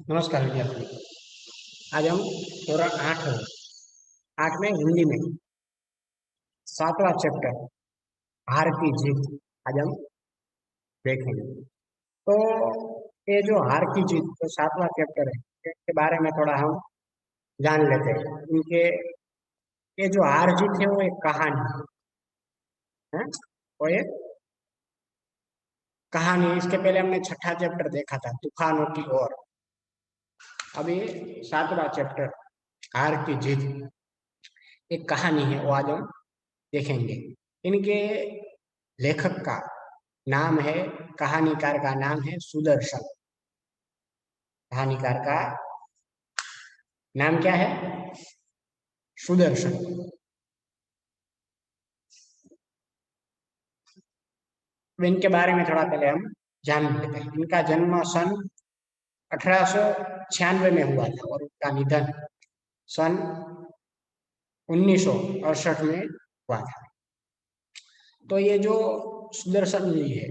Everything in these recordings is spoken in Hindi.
नमस्कार विद्यार्थी। आज हम धोरण 8 में हिंदी में 7वां चैप्टर हार की जीत आज हम देखेंगे। तो ये जो हार की जीत जो 7वां चैप्टर है इसके बारे में थोड़ा हम जान लेते हैं। इनके ये जो हार जीत है वो एक कहानी है। वो एक कहानी। इसके पहले हमने छठा चैप्टर देखा था तूफानों की ओर। अभी 7वां चैप्टर हार की जीत एक कहानी है, वो आज हम देखेंगे। इनके लेखक का नाम है, कहानीकार का नाम है सुदर्शन। कहानीकार का नाम क्या है? सुदर्शन। इनके बारे में थोड़ा पहले हम जान लेते हैं। इनका जन्म सन 1896 में हुआ था और उनका निधन सन 1968 में हुआ था। तो ये जो सुदर्शन जी है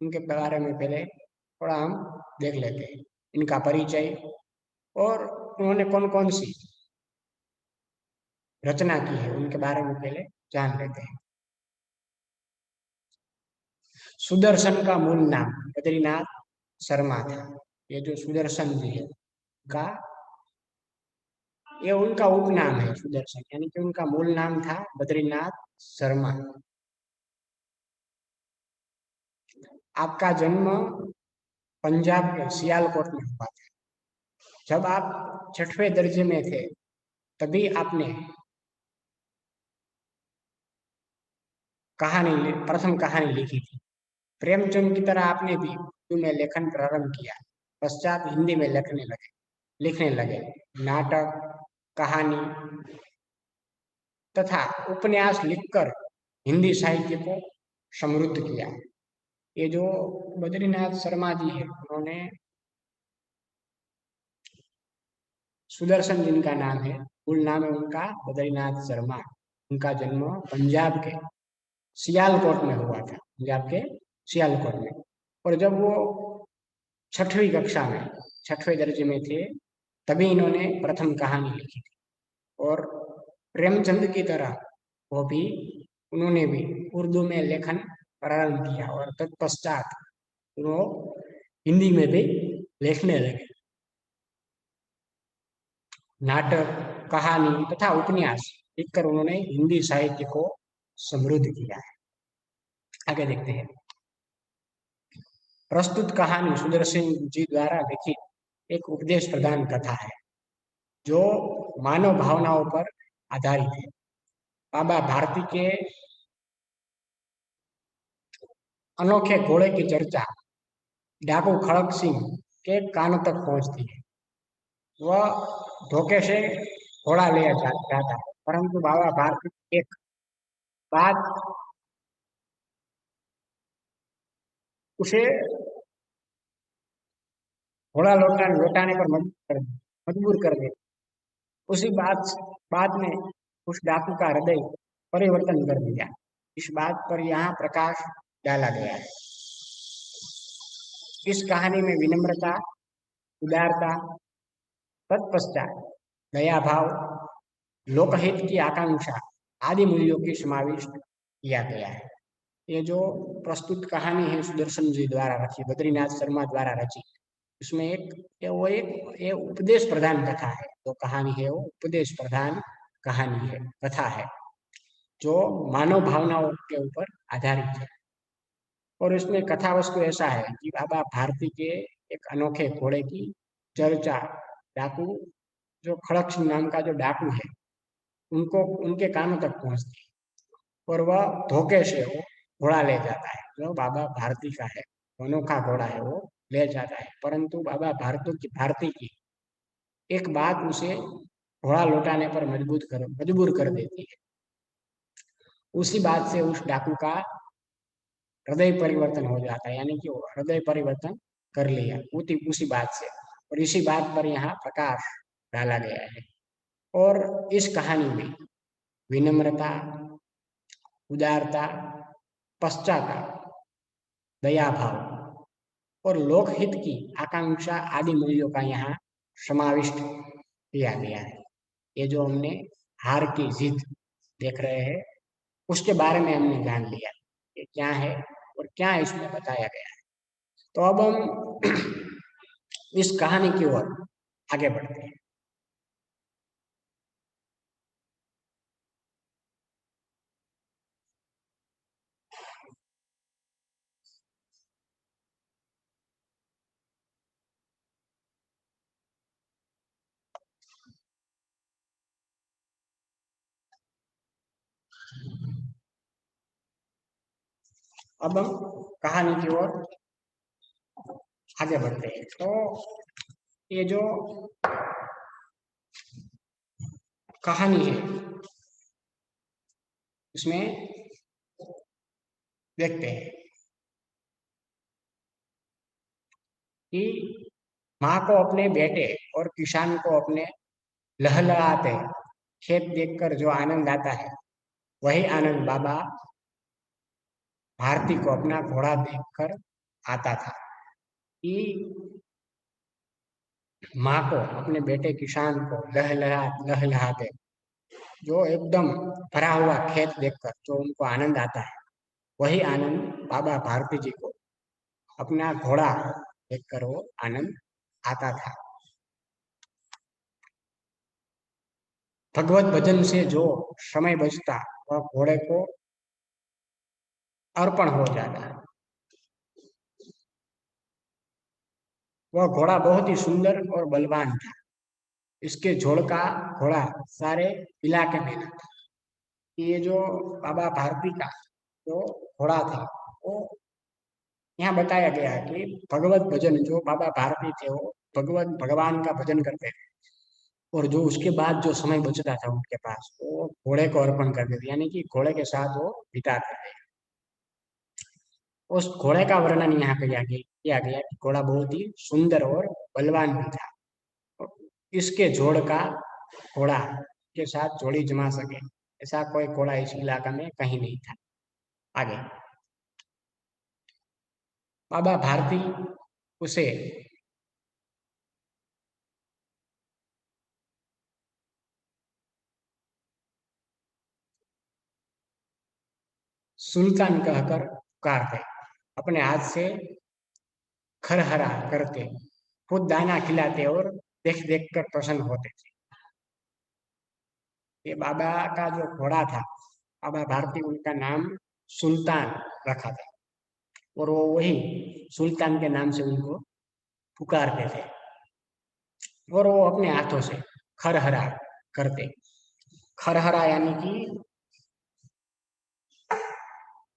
इनके बारे में पहले थोड़ा हम देख लेते हैं। इनका परिचय और उन्होंने कौन कौन सी रचना की है उनके बारे में पहले जान लेते हैं। सुदर्शन का मूल नाम बद्रीनाथ शर्मा था। ये जो सुदर्शन जी है का ये उनका उपनाम है सुदर्शन, यानी कि उनका मूल नाम था बद्रीनाथ शर्मा। आपका जन्म पंजाब के सियालकोट में हुआ था। जब आप छठवें दर्जे में थे तभी आपने प्रथम कहानी लिखी थी। प्रेमचंद की तरह आपने भी उर्दू में लेखन प्रारंभ किया। पश्चात हिंदी में लिखने लगे। नाटक, कहानी तथा उपन्यास लिखकर हिंदी साहित्य को समृद्ध किया। ये जो बद्रीनाथ शर्मा जी है उन्होंने, सुदर्शन जिनका नाम है, मूल नाम है उनका बद्रीनाथ शर्मा। उनका जन्म पंजाब के सियालकोट में हुआ था। पंजाब के सियालकोट में। और जब वो छठवीं कक्षा में छठवें दर्जे में थे तभी इन्होंने प्रथम कहानी लिखी थी। और प्रेमचंद की तरह वो भी उन्होंने भी उर्दू में लेखन प्रारंभ किया और तत्पश्चात वो हिंदी में भी लिखने लगे। नाटक, कहानी तथा उपन्यास लिखकर उन्होंने हिंदी साहित्य को समृद्ध किया है। आगे देखते हैं। प्रस्तुत कहानी सुदर्शन जी द्वारा लिखित एक उपदेश प्रदान कथा है जो मानव भावनाओं पर आधारित है। बाबा भारती के अनोखे घोड़े की चर्चा डाकू खड़क सिंह के कानों तक पहुंचती है। वह धोखे से घोड़ा ले जाता है, परंतु बाबा भारती एक बात उसे घोड़ा लौटाने पर मजबूर कर दे। उसी बात ने उस डाकू का हृदय परिवर्तन कर दिया। इस बात पर यहाँ प्रकाश डाला गया है। इस कहानी में विनम्रता, उदारता, तत्पश्चात दया भाव, लोकहित की आकांक्षा आदि मूल्यों की समाविष्ट किया गया है। ये जो प्रस्तुत कहानी है सुदर्शन जी द्वारा रची, बद्रीनाथ शर्मा द्वारा रची, इसमें ये उपदेश प्रधान कथा है। जो कहानी है वो उपदेश प्रधान कहानी है, कथा है जो मानव भावनाओं के ऊपर आधारित है। और इसमें कथा वस्तु ऐसा है कि बाबा भारती के एक अनोखे घोड़े की चर्चा डाकू, जो खड़क सिंह नाम का जो डाकू है, उनको उनके कानों तक पहुंचती है और वह धोखे से वो घोड़ा ले जाता है जो बाबा भारती का है। अनोखा घोड़ा है वो ले जाता है, परंतु बाबा भारती की एक बात उसे घोड़ा लौटाने पर मजबूर कर देती है। उसी बात से उस डाकू का हृदय परिवर्तन हो जाता है, यानी कि वो हृदय परिवर्तन कर लिया उसी बात से। और इसी बात पर यहाँ प्रकाश डाला गया है। और इस कहानी में विनम्रता, उदारता, पश्चाताप, दया भाव और लोकहित की आकांक्षा आदि मूल्यों का यहाँ समाविष्ट किया गया है। ये जो हमने हार की जीत देख रहे हैं, उसके बारे में हमने जान लिया कि क्या है और क्या इसमें बताया गया है। तो अब हम इस कहानी की ओर आगे बढ़ते हैं। अब हम कहानी की ओर आगे बढ़ते हैं। तो ये जो कहानी है, उसमें देखते हैं कि माँ को अपने बेटे और किसान को अपने लहलहाते खेत देखकर जो आनंद आता है, वही आनंद बाबा भारती को अपना घोड़ा देखकर आता था। कि माँ को अपने बेटे किसान को लहलहाते जो एकदम भरा हुआ खेत देखकर जो उनको आनंद आता है, वही आनंद बाबा भारती जी को अपना घोड़ा देखकर वो आनंद आता था। भगवत भजन से जो समय बचता, वह घोड़े को अर्पण हो जाता है। वह घोड़ा बहुत ही सुंदर और बलवान था। इसके जोड़ का घोड़ा सारे इलाके में ना था। ये जो बाबा भारती का जो घोड़ा था, वो यहाँ बताया गया है कि भगवत भजन जो बाबा भारती थे, वो भगवत भगवान का भजन करते थे। और जो उसके बाद जो समय बचता था उनके पास, वो घोड़े को अर्पण कर देते, यानी कि घोड़े के साथ वो बिताते थे। उस घोड़े का वर्णन यहाँ किया गया कि घोड़ा बहुत ही सुंदर और बलवान भी था। और इसके जोड़ का घोड़ा के साथ जोड़ी जमा सके, ऐसा कोई घोड़ा इस इलाका में कहीं नहीं था। आगे बाबा भारती उसे सुल्तान कहकर पुकारते, अपने हाथ से खरहरा करते, खुद दाना खिलाते और देख देख कर प्रसन्न होते थे। ये बाबा का जो घोड़ा था, बाबा भारती, उनका नाम सुल्तान रखा था। और वो वही सुल्तान के नाम से उनको पुकारते थे। और वो अपने हाथों से खरहरा करते। खरहरा यानी कि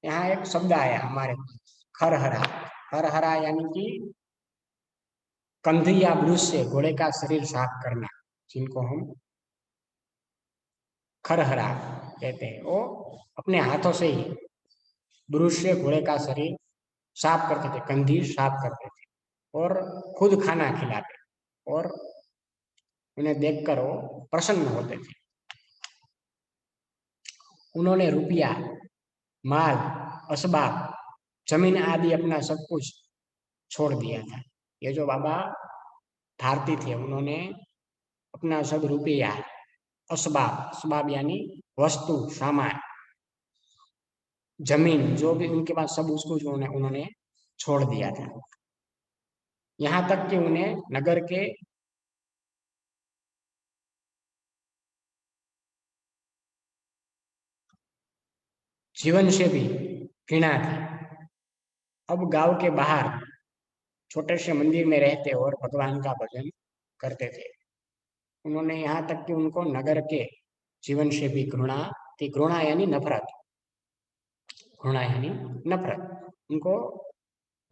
यहाँ एक शब्द आया हमारे, खरहरा। खरहरा यानी कि कंधी या ब्रूश से घोड़े का शरीर साफ करना, जिनको हम खरहरा कहते हैं। वो अपने हाथों से ही ब्रूश से घोड़े का शरीर साफ करते थे, कंधी साफ करते थे और खुद खाना खिलाते, और उन्हें देखकर वो प्रसन्न होते थे। उन्होंने रुपया, माल, असबाब, जमीन आदि अपना सब कुछ छोड़ दिया था। ये जो बाबा भारती थे, उन्होंने अपना सब रुपया, असबाब, असबाब यानी वस्तु, सामान, जमीन, जो भी उनके पास सब उसको जो उन्होंने छोड़ दिया था। यहाँ तक कि उन्हें नगर के जीवन से भी घृणा थी। अब गांव के बाहर छोटे से मंदिर में रहते और भगवान का भजन करते थे। उन्होंने यहाँ तक कि उनको नगर के जीवन से भी घृणा थी। घृणा यानी नफरत, घृणा यानी नफरत। उनको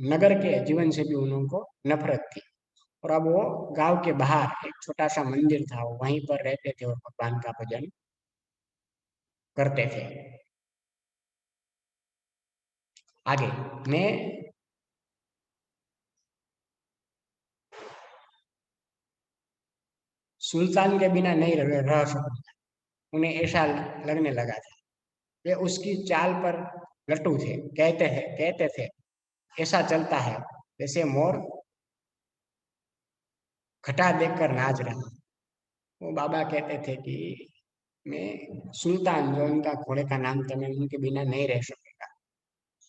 नगर के जीवन से भी उनको नफरत थी। और अब वो गांव के बाहर एक छोटा सा मंदिर था, वो वहीं पर रहते थे और भगवान का भजन करते थे। आगे मैं सुल्तान के बिना नहीं रह सकूंगा, उन्हें ऐसा लगने लगा था। वे उसकी चाल पर लट्टू थे। कहते थे, ऐसा चलता है जैसे मोर घटा देखकर नाच रहा। वो बाबा कहते थे कि मैं सुल्तान, जो उनका घोड़े का नाम था, मैं उनके बिना नहीं रह सकूंगा।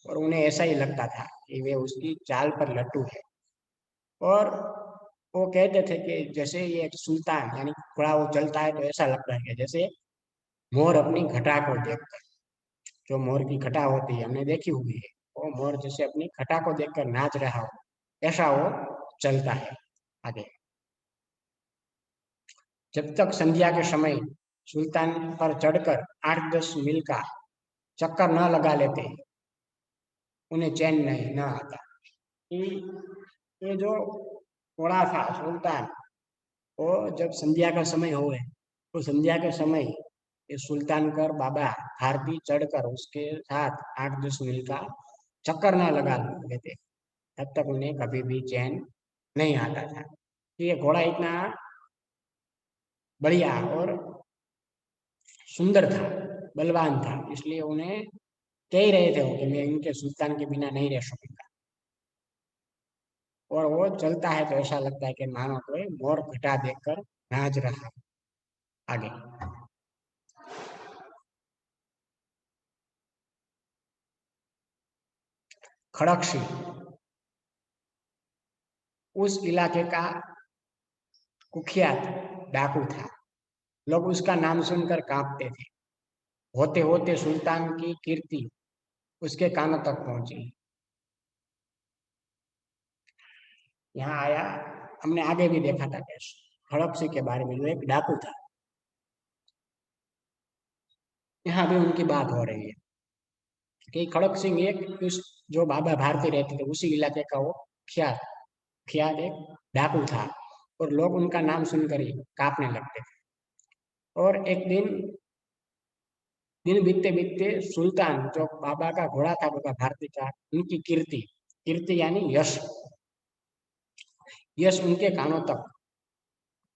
और उन्हें ऐसा ही लगता था कि वे उसकी चाल पर लट्टू है। और वो कहते थे कि जैसे ये एक सुल्तान यानी घोड़ा वो चलता है तो ऐसा लगता है कि जैसे मोर अपनी घटा को देखकर, जो मोर की घटा होती है हमने देखी हुई है, वो मोर जैसे अपनी घटा को देखकर नाच रहा हो, ऐसा वो चलता है आगे। जब तक संध्या के समय सुल्तान पर चढ़कर 8-10 मील का चक्कर न लगा लेते, उन्हें चैन नहीं न आता। कि ये जो घोड़ा था सुल्तान, वो जब संध्या का समय होए तो संध्या के समय ये सुल्तान कर बाबा भारती चढ़कर उसके साथ 8-10 मील का चक्कर ना लगा लेते, तब तक उन्हें कभी भी चैन नहीं आता था। ये घोड़ा इतना बढ़िया और सुंदर था, बलवान था, इसलिए उन्हें कह ही रहे थे वो कि मैं इनके सुल्तान के बिना नहीं रह सकूंगा। और वो चलता है तो ऐसा लगता है कि मानो कोई मोर घटा देखकर नाच रहा है आगे। खड़क सिंह उस इलाके का कुख्यात डाकू था। लोग उसका नाम सुनकर कांपते थे। होते होते सुल्तान की कीर्ति उसके कानों तक पहुंची। यहाँ आया, हमने आगे भी देखा था कि खड़क सिंह के बारे में, जो एक डाकू था, यहाँ भी उनकी बात हो रही है कि खड़क सिंह एक उस जो बाबा भारती रहते थे उसी इलाके का वो ख्यात ख्यात एक डाकू था। और लोग उनका नाम सुनकर ही कांपने लगते थे। और एक दिन दिन बीतते बीतते सुल्तान, जो बाबा का घोड़ा था बाबा भारती का, उनकी कीर्ति, कीर्ति यानी यश, यश उनके कानों तक,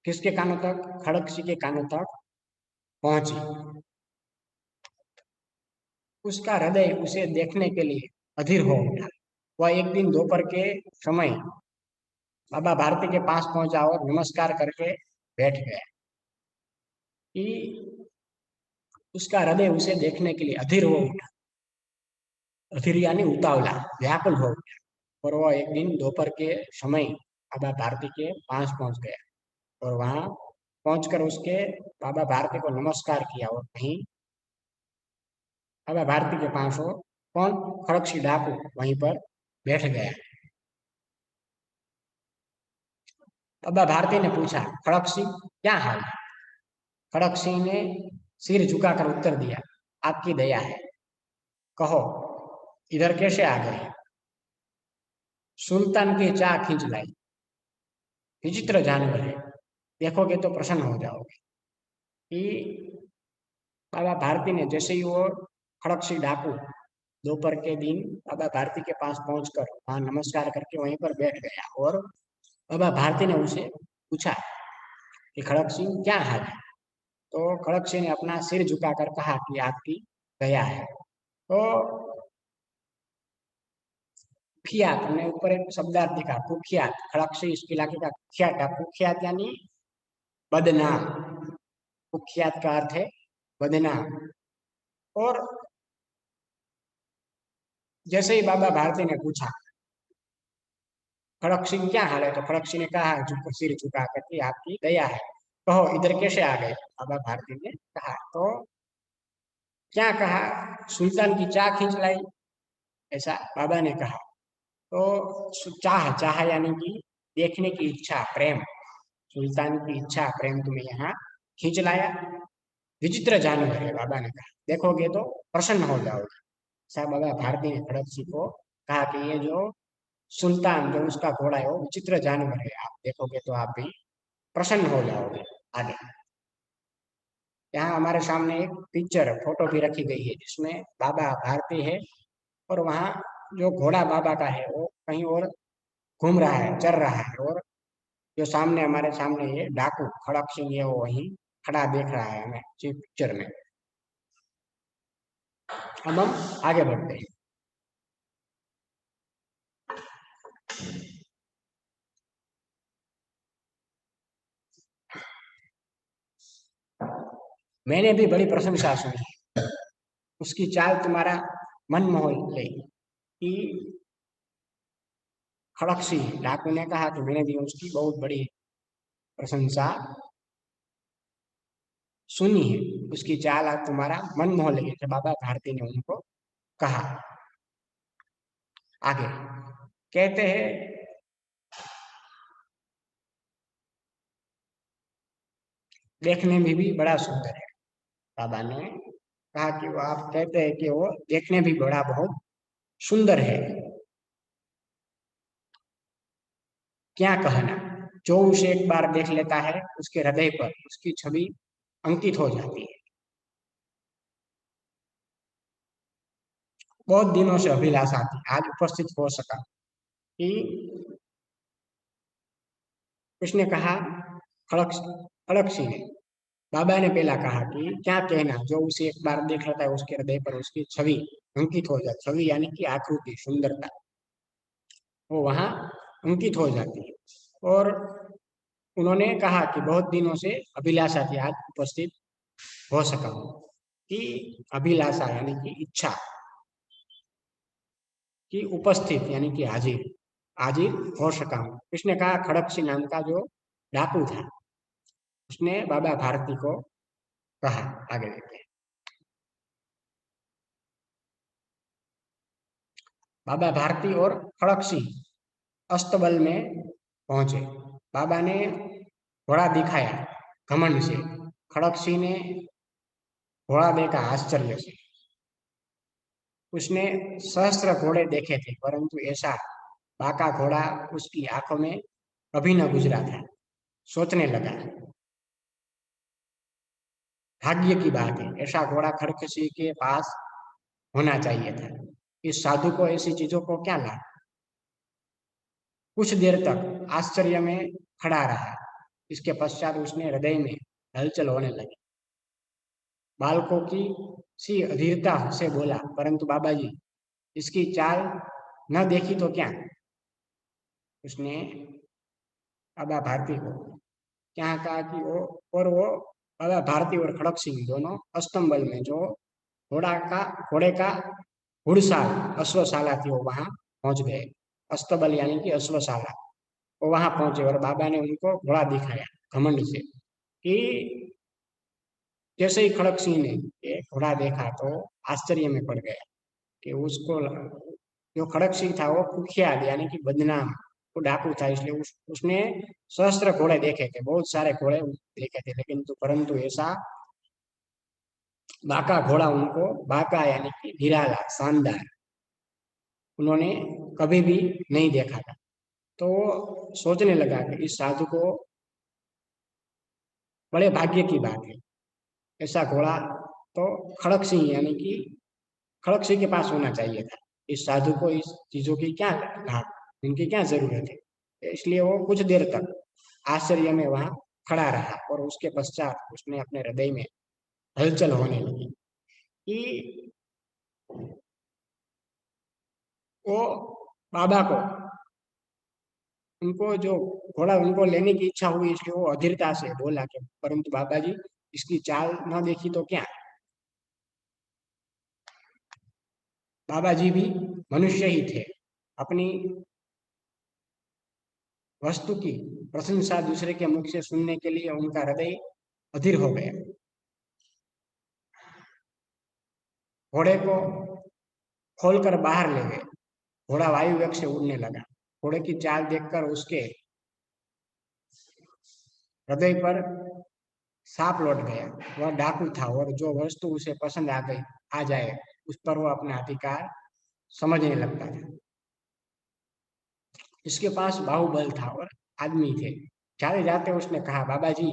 किसके कानों तक, खड़क सिंह के कानों तक पहुंची। उसका हृदय उसे देखने के लिए अधीर हो उठा। वह एक दिन दोपहर के समय बाबा भारती के पास पहुंचा और नमस्कार करके बैठ गया। कि उसका हृदय उसे देखने के लिए अधीर हो उठा। अधीर यानी उतावला, व्याकुल हो उठा। और वह एक दिन दोपहर के समय बाबा भारती के पास पहुंच गया और वहां पहुंचकर उसके बाबा भारती को नमस्कार किया। और वहीं बाबा भारती के पास वो कौन, खड़क डाकू वहीं पर बैठ गया। बाबा भारती ने पूछा, खड़क सिंह क्या हाल है? खड़क सिंह ने सिर झुकाकर उत्तर दिया, आपकी दया है, कहो इधर कैसे आ गए? सुल्तान की चाह खींच लाई, विचित्र जानवर है, देखोगे तो प्रसन्न हो जाओगे। कि बाबा भारती ने जैसे ही वो खड़क सिंह डाकू दोपहर के दिन बाबा भारती के पास पहुंचकर वहां नमस्कार करके वहीं पर बैठ गया। और बाबा भारती ने उसे पूछा कि खड़क सिंह क्या हाल है? तो खड़क सिंह ने अपना सिर झुकाकर कहा कि आपकी दया है। तो कुख्यात, हमने ऊपर एक शब्दार्थ देखा, कुख्यात, खड़क सिंह इस इलाके का कुख्यात है। कुख्यात यानी बदनाम, कुख्यात का अर्थ है बदनाम। और जैसे ही बाबा भारती ने पूछा खड़क सिंह क्या हाल है, तो खड़क सिंह ने कहा सिर झुका करके, आपकी दया है, कहो इधर कैसे आ गए? बाबा भारती ने कहा तो क्या कहा, सुल्तान की चाह खींच लाई, ऐसा बाबा ने कहा। तो चाह, चाह यानी कि देखने की इच्छा, प्रेम, सुल्तान की इच्छा प्रेम तुम्हें यहाँ खींच लाया। विचित्र जानवर है, बाबा ने कहा, देखोगे तो प्रसन्न हो जाओगे। ऐसा बाबा भारती ने खड़क सिंह को कहा कि ये जो सुल्तान, जो उसका घोड़ा है, वो विचित्र जानवर है, आप देखोगे तो आप भी प्रसन्न हो जाओगे आगे। यहाँ हमारे सामने एक पिक्चर फोटो भी रखी गई है जिसमें बाबा भारती है और वहाँ जो घोड़ा बाबा का है वो कहीं और घूम रहा है, चल रहा है। और जो सामने हमारे सामने ये डाकू खड़क सिंह है वो वहीं खड़ा देख रहा है हमें पिक्चर में। अब हम आगे बढ़ते हैं। मैंने भी बड़ी प्रशंसा सुनी, उसकी चाल तुम्हारा मन मोह ले। कि खड़क सिंह डाकू ने कहा कि मैंने भी उसकी बहुत बड़ी प्रशंसा सुनी है, उसकी चाल आज तुम्हारा मन मोह ले। जब बाबा भारती ने उनको कहा। आगे कहते हैं, देखने में भी बड़ा सुंदर है। बाबा ने कहा कि वो, आप कहते हैं कि वो देखने भी बड़ा बहुत सुंदर है। क्या कहना, जो उसे एक बार देख लेता है उसके हृदय पर उसकी छवि अंकित हो जाती है। बहुत दिनों से अभिलाषा थी, आज उपस्थित हो सका। कि उसने कहा, खड़क खड़क सिंह ने, बाबा ने पहला कहा कि क्या कहना, जो उसे एक बार देख लेता है उसके हृदय पर उसकी छवि अंकित हो जाती, छवि यानी कि आकृति, सुंदरता, वो वहां अंकित हो जाती है। और उन्होंने कहा कि बहुत दिनों से अभिलाषा थी, आज उपस्थित हो सका हूं। कि अभिलाषा यानी कि इच्छा, कि उपस्थित यानी कि हाजिर, हाजिर हो सका हूं। उसने कहा, खड़क सिंह नाम का जो डाकू था, उसने बाबा भारती को कहा। आगे देखते हैं। बाबा भारती और खड़क सिंह अस्तबल में पहुंचे। बाबा ने घोड़ा दिखाया घमंड से, खड़क सिंह ने घोड़ा देखा आश्चर्य से। उसने सहस्त्र घोड़े देखे थे, परंतु ऐसा बाका घोड़ा उसकी आंखों में कभी न गुजरा था। सोचने लगा, भाग्य की बात है, ऐसा घोड़ा खड़कसी के पास होना चाहिए था। इस साधु को ऐसी चीजों को क्या लाभ। कुछ देर तक आश्चर्य में खड़ा रहा। इसके पश्चात उसने हृदय में हलचल होने लगी। बालकों की सी अधीरता से बोला, परंतु बाबा जी, इसकी चाल न देखी तो क्या। उसने बाबा भारती को क्या कहा कि वो, और वो बाबा भारती और खड़क सिंह दोनों अस्तंबल में, जो घोड़े का घुड़साल अश्वशाला थी, वो वहां पहुंच गए। अस्तबल यानी कि अश्वशाला, वो वहां पहुंचे और बाबा ने उनको घोड़ा दिखाया घमंड से। कि जैसे ही खड़क सिंह ने ये घोड़ा देखा तो आश्चर्य में पड़ गया। कि उसको, जो खड़क सिंह था वो कुख्यात यानी कि बदनाम, वो डाकू था, इसलिए उसने सहस्त्र घोड़े देखे थे, बहुत सारे घोड़े देखे थे, लेकिन तो परंतु ऐसा बाका घोड़ा उनको, बाका यानी कि निराला, शानदार, उन्होंने कभी भी नहीं देखा था। तो वो सोचने लगा कि इस साधु को बड़े भाग्य की बात है, ऐसा घोड़ा तो खड़क सिंह यानी कि खड़क सिंह के पास होना चाहिए था। इस साधु को इस चीजों की क्या घाट, इनकी क्या जरूरत है। इसलिए वो कुछ देर तक आश्चर्य में वहां खड़ा रहा और उसके पश्चात उसने अपने हृदय में हलचल होने लगी। कि वो बाबा को, उनको जो घोड़ा उनको लेने की इच्छा हुई, इसलिए वो अधीरता से बोला कि परंतु बाबा जी, इसकी चाल न देखी तो क्या। बाबा जी भी मनुष्य ही थे, अपनी वस्तु की प्रशंसा दूसरे के मुख से सुनने के लिए उनका हृदय अधीर हो गया। घोड़े को खोलकर बाहर ले गए। घोड़ा वायु वेग से उड़ने लगा। घोड़े की चाल देखकर उसके हृदय पर सांप लौट गया। वह डाकू था और जो वस्तु उसे पसंद आ जाए उस पर वह अपना अधिकार समझने लगता था। इसके पास बाहुबल था और आदमी थे। जाते जाते उसने कहा, बाबा जी,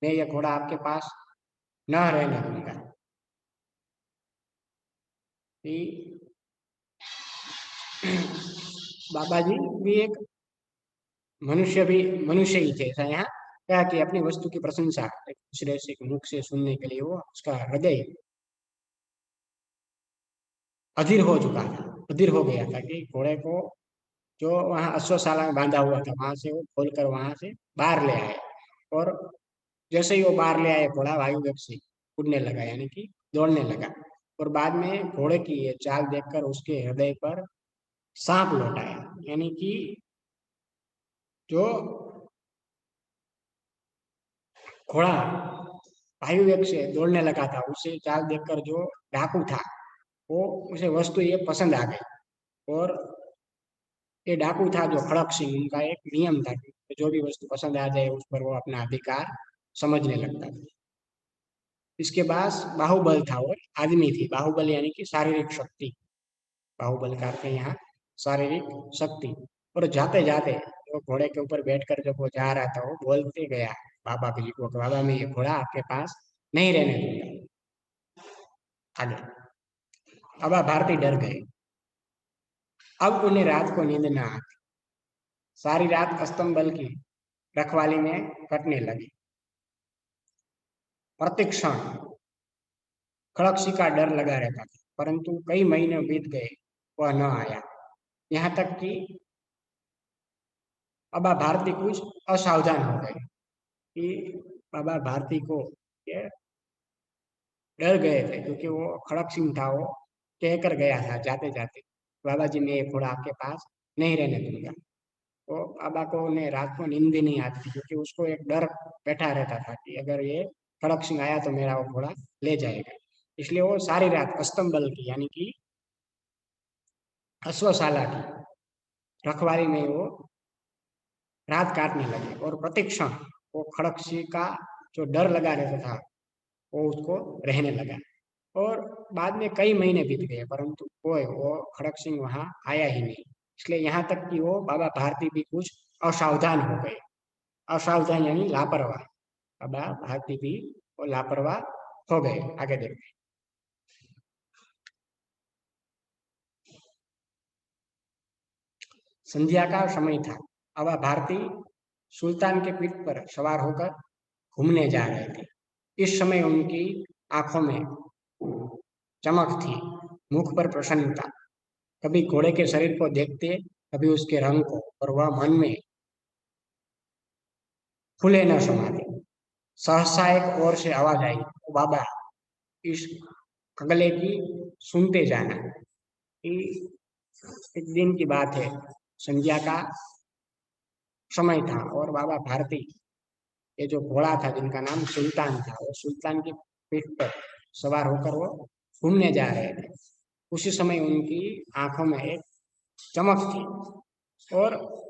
मैं यह घोड़ा आपके पास न रहने दूंगा। कि बाबा जी भी एक मनुष्य ही थे, ऐसा यहाँ क्या कि अपनी वस्तु की प्रशंसा एक दूसरे से मुख से सुनने के लिए वो उसका हृदय अधीर हो चुका था, अधीर हो गया था। कि घोड़े को जो वहां अश्वशाला में बांधा हुआ था, वहां से वो खोलकर वहां से बाहर ले आए। और जैसे ही वो बाहर ले आए, घोड़ा वायु वेग से कूदने लगा यानी कि दौड़ने लगा। और बाद में घोड़े की ये चाल देखकर उसके हृदय पर सांप लौट आया। यानी कि जो घोड़ा वायु वेग से दौड़ने लगा था, उसे चाल देखकर जो डाकू था वो उसे वस्तु ये पसंद आ गई। और ये डाकू था जो खड़क सिंह, उनका एक नियम था कि जो भी वस्तु पसंद आ जाए उस पर वो अपना अधिकार समझने लगता था। इसके पास बाहुबल था और आदमी थी। बाहुबल यानी कि शारीरिक शक्ति। बाहुबल का अर्थ है यहाँ शारीरिक शक्ति। और जाते जाते वो घोड़े के ऊपर बैठकर जब वो जा रहा था, वो बोलते गया बाबा जी को कि बाबा मैं ये घोड़ा आपके पास नहीं रहने दूंगा। आगे बाबा भारती डर गए। अब उन्हें रात को नींद न आती। सारी रात अस्तंबल की रखवाली में कटने लगी। प्रतिक्षण खड़कसी का डर लगा रहता था, परंतु कई महीने बीत गए, वह न आया। यहाँ तक कि बाबा भारती कुछ असावधान हो गए कि बाबा भारती को ये डर गए थे, क्योंकि वो खड़क सिंह था, वो कहकर गया था जाते जाते बाबा जी मैं ये घोड़ा आपके पास नहीं रहने दूंगा। तो बाबा को ने रात को नींद भी नहीं आती थी, क्योंकि उसको एक डर बैठा रहता था कि अगर ये खड़क सिंह आया तो मेरा वो घोड़ा ले जाएगा। इसलिए वो सारी रात अस्तंबल की यानी कि अश्वशाला की रखवाली में वो रात काटने लगे। और प्रतिक्षण वो खड़क सिंह का जो डर लगा रहता था वो उसको रहने लगा। और बाद में कई महीने बीत गए, परंतु कोई वो खड़क सिंह वहां आया ही नहीं। इसलिए यहाँ तक कि वो बाबा भारती भी कुछ असावधान हो गए। असावधान यानी लापरवाह। बाबा भारती भी वो लापरवाह हो गए। आगे देखते हैं। संध्या का समय था। बाबा भारती सुल्तान के पीठ पर सवार होकर घूमने जा रहे थे। इस समय उनकी आंखों में चमक थी, मुख पर प्रसन्नता। कभी घोड़े के शरीर को देखते, कभी उसके रंग को, और वह मन में फूले न समाते। सहसा एक ओर से आवाज आई, "ओ बाबा, इस कगले की सुनते जाना।" कि एक दिन की बात है, संध्या का समय था और बाबा भारती ये जो घोड़ा था जिनका नाम सुल्तान था, वो सुल्तान की पीठ पर सवार होकर वो घूमने जा रहे थे। उसी समय उनकी आंखों में एक चमक थी और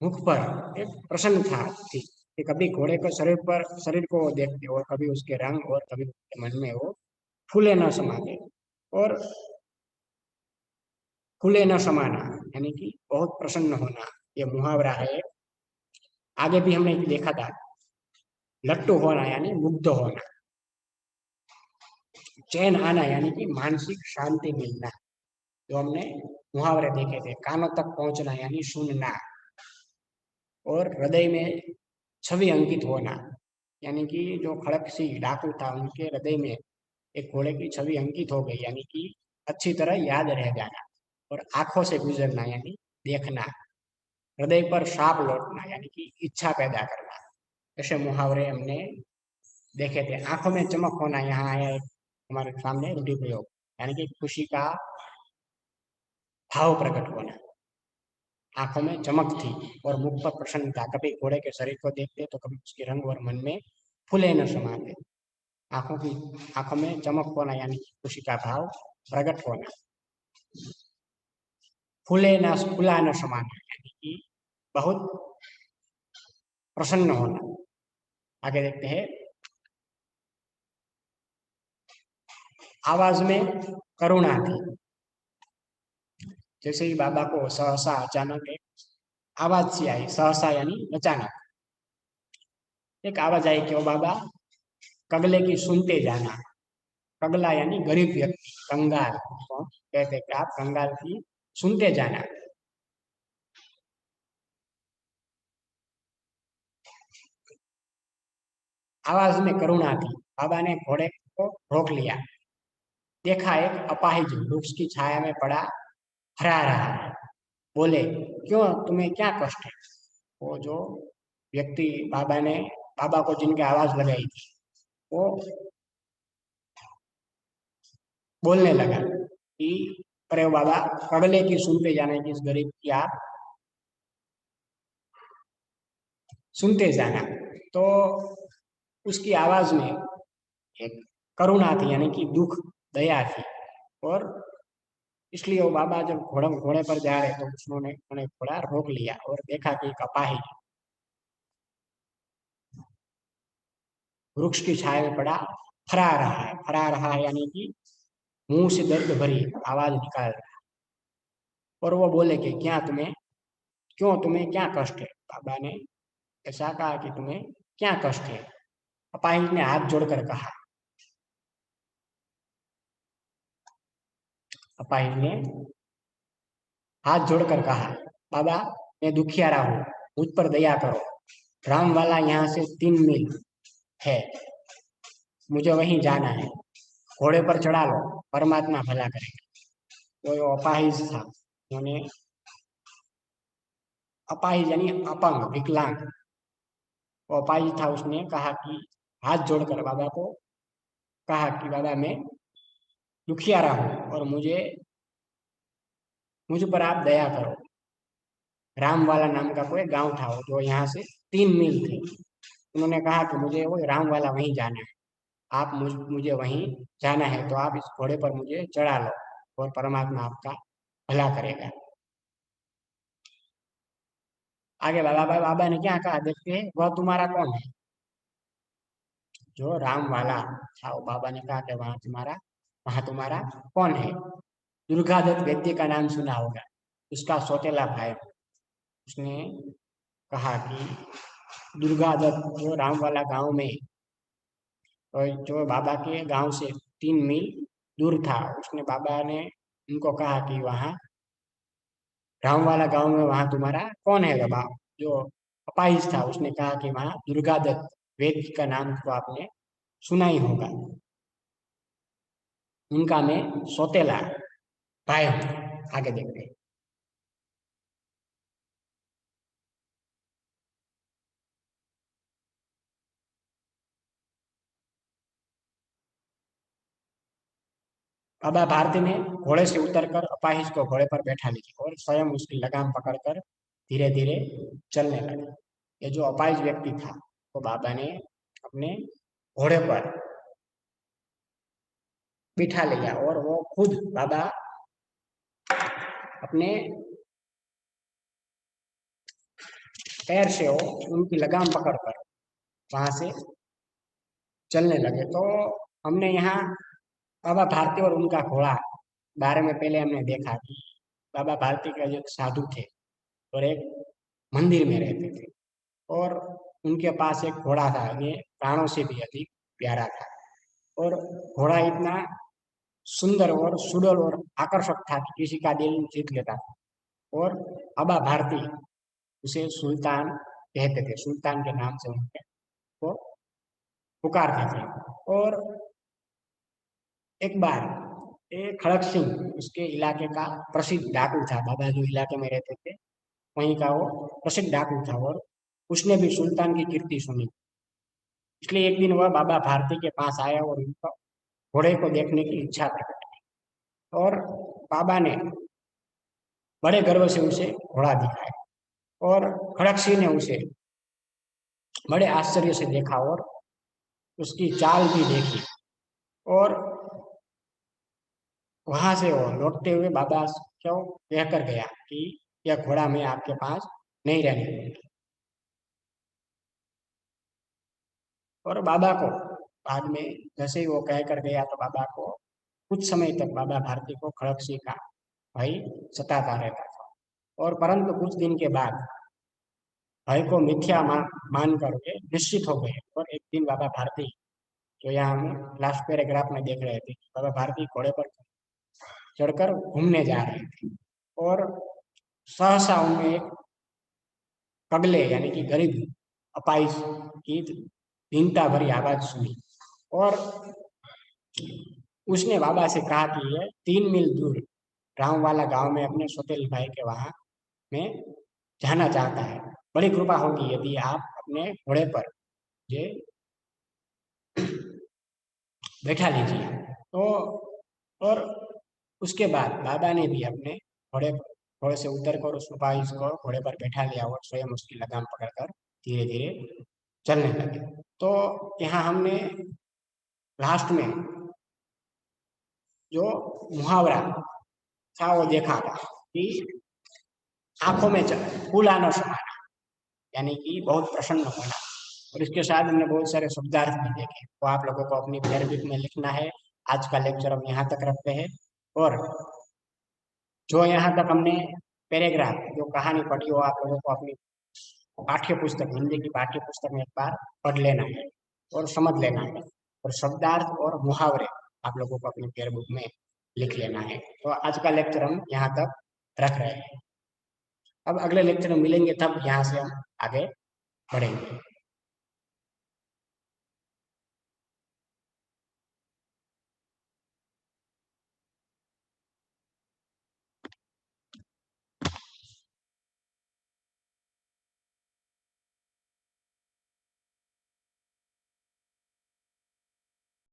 मुख पर एक प्रसन्नता थी कि कभी घोड़े के शरीर को वो देखते और कभी उसके रंग और कभी उसके मन में वो फूले न समाते। और फूले न समाना यानी कि बहुत प्रसन्न होना, ये मुहावरा है। आगे भी हमने देखा था, लट्टू होना यानी मुग्ध होना, चैन आना यानी कि मानसिक शांति मिलना, जो हमने मुहावरे देखे थे। कानों तक पहुंचना यानी सुनना। और हृदय में छवि अंकित होना, यानी कि जो खड़क सिंह डाकू था उनके हृदय में एक घोड़े की छवि अंकित हो गई, यानी कि अच्छी तरह याद रह जाना। और आंखों से गुजरना यानी देखना। हृदय पर साप लौटना यानी कि इच्छा पैदा करना। ऐसे मुहावरे हमने देखे थे। आंखों में चमक होना यहाँ आया एक हमारे सामने रूढ़ि प्रयोग, यानी कि खुशी का भाव प्रकट होना। आंखों में चमक थी और मुख पर प्रसन्नता। कभी घोड़े के शरीर को देखते तो कभी उसके रंग और मन में फूले न समाते। आंखों में चमक होना यानी खुशी का भाव प्रकट होना। फूला न समाना यानी कि बहुत प्रसन्न होना। आगे देखते हैं। आवाज में करुणा थी। जैसे ही बाबा को सहसा अचानक एक आवाज सी आई, सहसा यानी अचानक एक आवाज आई कि ओ बाबा कगले की सुनते जाना। कगला यानी गरीब व्यक्ति, कंगाल को कहते कि आप कंगाल की सुनते जाना। आवाज में करुणा थी। बाबा ने घोड़े को रोक लिया। देखा एक अपाहिज वृक्ष की छाया में पड़ा हरा रहा है। बोले, क्यों, तुम्हें क्या कष्ट है? वो जो व्यक्ति बाबा ने बाबा को जिनके आवाज लगाई थी वो बोलने लगा कि अरे बाबा, अगले की सुनते जाना, कि इस गरीब की आप सुनते जाना। तो उसकी आवाज में एक करुणा थी, यानी कि दुख, दया थी। और इसलिए वो बाबा जब घोड़े घोड़े पर जा रहे तो उन्होंने घोड़ा रोक लिया और देखा कि एक अपाहिज वृक्ष की छाया में पड़ा फरा रहा है, यानी कि मुंह से दर्द भरी आवाज निकाल रहा है। और वो बोले कि क्या तुम्हें, क्यों, तुम्हें क्या कष्ट है? बाबा ने ऐसा कहा कि तुम्हें क्या कष्ट है? अपाहिज ने हाथ जोड़कर कहा, अपाहिज ने हाथ जोड़कर कहा, बाबा, मैं दुखियारा हूँ, मुझ पर दया करो। राम वाला यहाँ से 3 मील है, मुझे वहीं जाना है। घोड़े पर चढ़ा लो, परमात्मा भला करेगा। तो वो अपाहिज था, उन्होंने, अपाहिज यानी अपंग, विकलांग, वो अपाहिज था। उसने कहा कि हाथ जोड़कर बाबा को कहा कि बाबा, मैं दुखियारा हूँ और मुझ पर आप दया करो। राम वाला नाम का कोई गांव था वो, जो यहाँ से 3 मील थे। उन्होंने कहा कि मुझे वो राम वाला वहीं जाना है, आप मुझे वहीं जाना है, तो आप इस घोड़े पर मुझे चढ़ा लो और परमात्मा आपका भला करेगा। आगे बाबा ने क्या कहा देखते हैं, वह तुम्हारा कौन है? जो राम वाला था, वो बाबा ने कहा कि वहां तुम्हारा कौन है? दुर्गादत्त वैद्य का नाम सुना होगा, उसका सौतेला भाई। उसने कहा कि दुर्गादत्त जो राम वाला गांव में, और जो बाबा के गांव से 3 मील दूर था, उसने, बाबा ने उनको कहा कि वहाँ राम वाला गांव में वहाँ तुम्हारा कौन है? बाबा जो अपाहिज था उसने कहा कि वहाँ दुर्गादत्त वैद्य का नाम तो आपने सुना ही होगा, उनका मैं सौतेला भाई हूँ। आगे देखते हैं। बाबा भारती ने घोड़े से उतरकर अपाहिज को घोड़े पर बैठा लिया और स्वयं उसकी लगाम पकड़कर धीरे धीरे चलने लगे। ये जो अपाहिज व्यक्ति था, वो बाबा ने अपने घोड़े पर बिठा लिया और वो खुद बाबा अपने पैर से वो उनकी लगाम पकड़कर वहां से चलने लगे। तो हमने यहाँ बाबा भारती और उनका घोड़ा बारे में पहले हमने देखा कि बाबा भारती का जो एक साधु थे और एक मंदिर में रहते थे, और उनके पास एक घोड़ा था, ये प्राणों से भी अधिक प्यारा था। और घोड़ा इतना सुंदर और सुडौल और आकर्षक था कि किसी का दिल जीत लेता था। और बाबा भारती उसे सुल्तान कहते थे, सुल्तान के नाम से उनके को पुकारते थे। और एक बार ये खड़क सिंह उसके इलाके का प्रसिद्ध डाकू था, बाबा जो इलाके में रहते थे वहीं का वो प्रसिद्ध डाकू था, और उसने भी सुल्तान की कीर्ति सुनी। इसलिए एक दिन वह बाबा भारती के पास आया और उनका घोड़े को देखने की इच्छा प्रकट की। और बाबा ने बड़े गर्व से उसे घोड़ा दिखाया, और खड़क सिंह ने उसे बड़े आश्चर्य से देखा और उसकी चाल भी देखी। और वहां से वो लौटते हुए बाबा क्यों कहकर गया कि यह घोड़ा मैं आपके पास नहीं रहने दूंगा। और बाबा को बाद में जैसे ही वो कहकर गया, तो बाबा को कुछ समय तक बाबा भारती को खड़क सिंह का भय सताता रहता था। और परंतु कुछ दिन के बाद भय को मिथ्या मान कर के निश्चित हो गए। और एक दिन बाबा भारती, जो यहाँ हम लास्ट पैराग्राफ में देख रहे थे, बाबा भारती घोड़े पर चढ़कर घूमने जा रहे थे, और सहसा उनमें एक कगले यानी कि गरीब अपाइज की दीनता भरी आवाज सुनी। और उसने बाबा से कहा कि ये 3 मील दूर राम वाला गांव में अपने सौतेली भाई के वहां में जाना चाहता है। बड़ी कृपा होगी यदि आप अपने घोड़े पर ये बैठा लीजिए। तो और उसके बाद बाबा ने भी अपने घोड़े घोड़े से उतर कर उस सिपाही को घोड़े पर बैठा लिया और स्वयं उसकी लगाम पकड़कर धीरे धीरे चलने लगे। तो यहाँ हमने लास्ट में जो मुहावरा था वो देखा था कि आंखों में फूल आना समाना, यानी कि बहुत प्रसन्न होना। और इसके साथ हमने बहुत सारे शब्दार्थ भी देखे, वो आप लोगों को अपनी फेयरबुक में लिखना है। आज का लेक्चर हम यहाँ तक रखते हैं। और जो यहाँ तक हमने पैराग्राफ जो कहानी पढ़ी वो आप लोगों को अपनी पाठ्य पुस्तक, हिंदी की पाठ्य पुस्तक में एक बार पढ़ लेना है और समझ लेना है। और शब्दार्थ और मुहावरे आप लोगों को अपनी फेयरबुक में लिख लेना है। तो आज का लेक्चर हम यहाँ तक रख रहे हैं। अब अगले लेक्चर में मिलेंगे, तब यहाँ से हम आगे बढ़ेंगे।